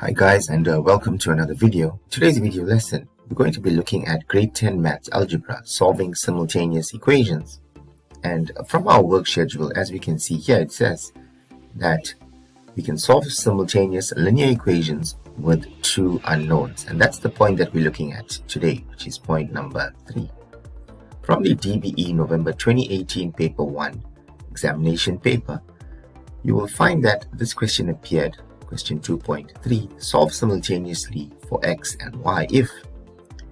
Hi guys, and welcome to another video. Today's video lesson, we're going to be looking at grade 10 maths algebra, solving simultaneous equations. And from our work schedule, as we can see here, it says that we can solve simultaneous linear equations with two unknowns. And that's the point that we're looking at today, which is point number 3. From the DBE November 2018 paper 1 examination paper, you will find that this question appeared. Question 2.3, solve simultaneously for x and y if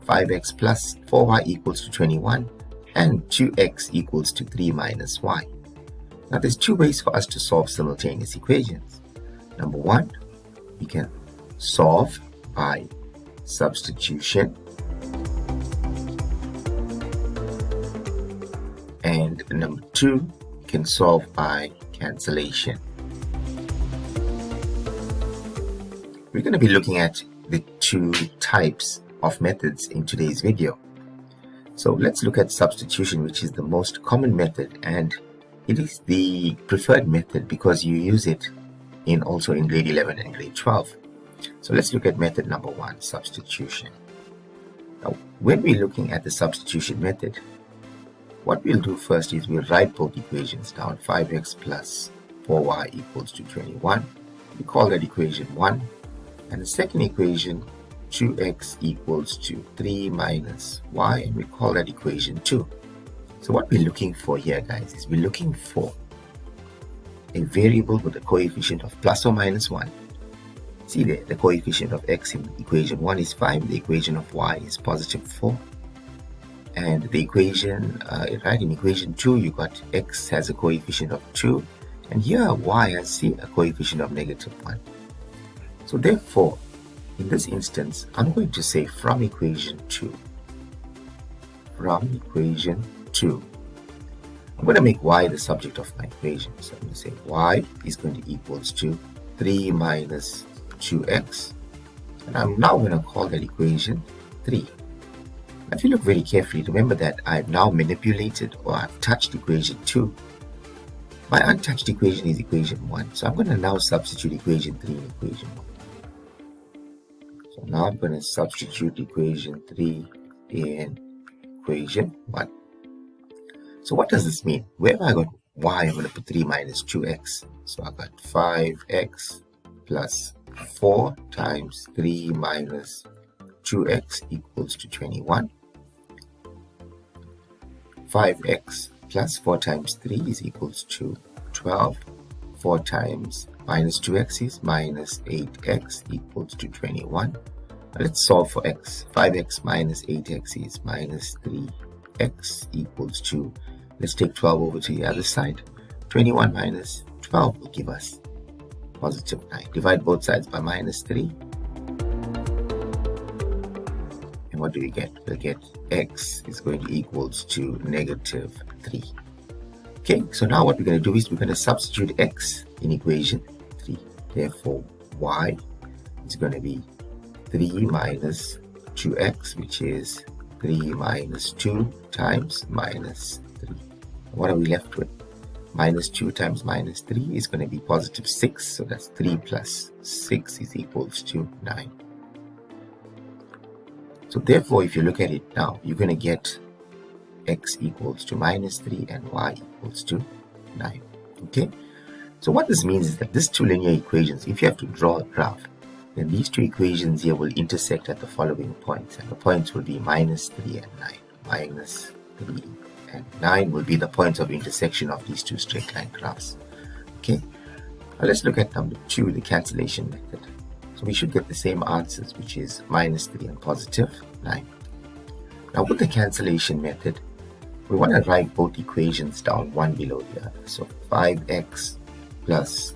5x plus 4y equals to 21 and 2x equals to 3 minus y. Now there's two ways for us to solve simultaneous equations. Number one, we can solve by substitution, and number two, we can solve by cancellation. We're going to be looking at the two types of methods in today's video. So let's look at substitution, which is the most common method, and it is the preferred method because you use it also in grade 11 and grade 12. So let's look at method number 1, substitution. Now, when we're looking at the substitution method, what we'll do first is we'll write both equations down. 5x plus 4y equals to 21. We call that equation 1. And the second equation, 2x equals to 3 minus y, and we call that equation 2. So what we're looking for here, guys, is we're looking for a variable with a coefficient of plus or minus 1. See there, the coefficient of x in equation 1 is 5, the equation of y is positive 4. And the equation, in equation 2, you got x has a coefficient of 2, and here y has a coefficient of negative 1. So therefore, in this instance, I'm going to say from equation 2, I'm going to make y the subject of my equation. So I'm going to say y is going to equals to 3 minus 2x. And I'm now going to call that equation 3. Now, if you look very carefully, remember that I've now manipulated or I've touched equation 2. My untouched equation is equation 1. So I'm going to now substitute equation 3 in equation 1. So now I'm going to substitute equation 3 in equation 1. So what does this mean? Wherever I got y, I'm going to put 3 minus 2x. So I got 5x plus 4 times 3 minus 2x equals to 21. 5x plus 4 times 3 is equals to 12. 4 times minus 2x is minus 8x equals to 21. Now let's solve for x. 5x minus 8x is minus 3x equals to, let's take 12 over to the other side. 21 minus 12 will give us positive 9. Divide both sides by minus 3. And what do we get? We'll get x is going to equals to negative 3. Okay, so now what we're going to do is we're going to substitute x in equation 3. Therefore, y is going to be 3 minus 2x, which is 3 minus 2 times minus 3. What are we left with? Minus 2 times minus 3 is going to be positive 6. So that's 3 plus 6 is equals to 9. So therefore, if you look at it now, you're going to get x equals to minus 3 and y equals to 9. Okay, so what this means is that these two linear equations, if you have to draw a graph, then these two equations here will intersect at the following points, and the points will be minus 3 and 9. Minus 3 and 9 will be the points of intersection of these two straight line graphs. Okay, now let's look at number 2, the cancellation method. So we should get the same answers, which is minus 3 and positive 9. Now with the cancellation method, we want to write both equations down one below the other. So 5x plus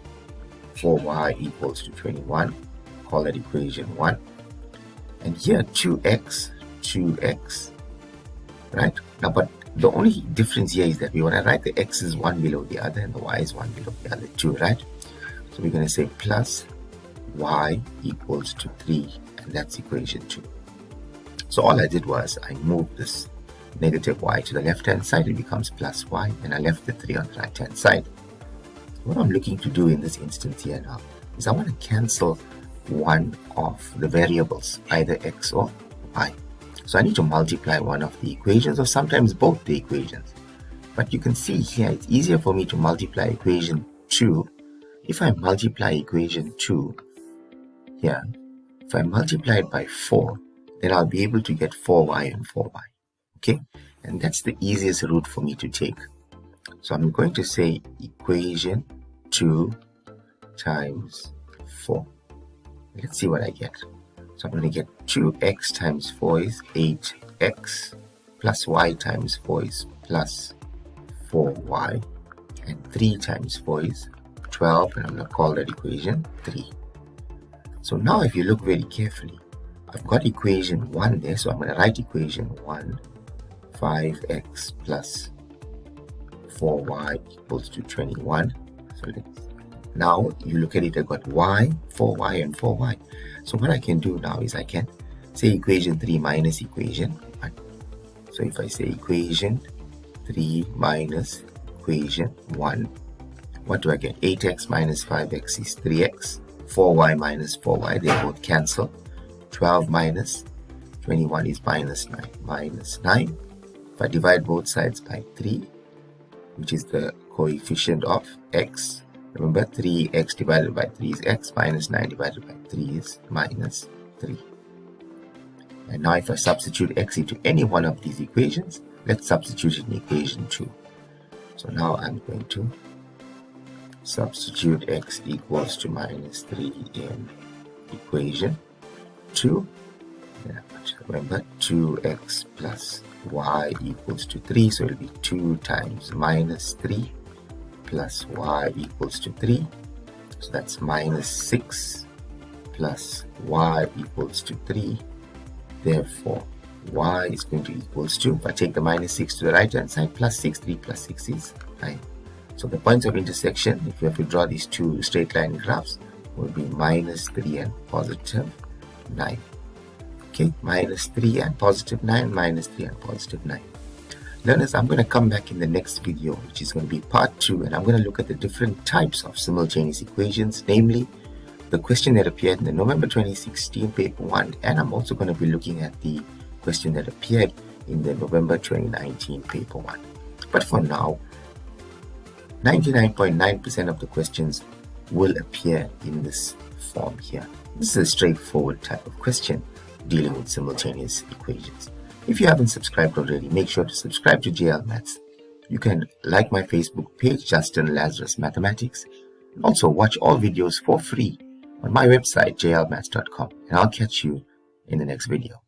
4y equals to 21. Call that equation 1. And here 2x, right? Now, but the only difference here is that we want to write the x's one below the other and the y's one below the other too, right? So we're going to say plus y equals to 3, and that's equation 2. So all I did was I moved this negative y to the left hand side, it becomes plus y, and I left the 3 on the right hand side. What I'm looking to do in this instance here now is I want to cancel one of the variables, either x or y. So I need to multiply one of the equations or sometimes both the equations. But you can see here it's easier for me to multiply equation 2. If I multiply equation 2 here, if I multiply it by 4, then I'll be able to get 4y and 4y. Okay, and that's the easiest route for me to take. So I'm going to say equation 2 times 4. Let's see what I get. So I'm going to get 2x times 4 is 8x plus y times 4 is plus 4y, and 3 times 4 is 12, and I'm going to call that equation 3. So now if you look very carefully, I've got equation 1 there, so I'm going to write equation 1, 5x plus 4y equals to 21. So now you look at it, I've got y, 4y and 4y. So what I can do now is I can say equation 3 minus equation 1. So if I say equation 3 minus equation 1, what do I get? 8x minus 5x is 3x. 4y minus 4y, they both cancel. 12 minus 21 is minus 9. Minus 9. If I divide both sides by 3, which is the coefficient of x, remember 3x divided by 3 is x, minus 9 divided by 3 is minus 3. And now if I substitute x into any one of these equations, let's substitute in equation 2. So now I'm going to substitute x equals to minus 3 in equation 2. Remember 2x plus y equals to 3, so it will be 2 times minus 3 plus y equals to 3. So that's minus 6 plus y equals to 3. Therefore, y is going to equals to, if I take the minus 6 to the right hand side, plus 6, 3 plus 6 is 9. So the points of intersection, if you have to draw these two straight line graphs, will be minus 3 and positive 9. Okay, minus 3 and positive 9, minus 3 and positive 9. Learners, I'm going to come back in the next video, which is going to be part 2, and I'm going to look at the different types of simultaneous equations, namely the question that appeared in the November 2016 paper 1, and I'm also going to be looking at the question that appeared in the November 2019 paper 1. But for now, 99.9% of the questions will appear in this form here. This is a straightforward type of question dealing with simultaneous equations. If you haven't subscribed already, make sure to subscribe to JL Maths. You can like my Facebook page, Justin Lazarus Mathematics. Also watch all videos for free on my website, jlmaths.com. And I'll catch you in the next video.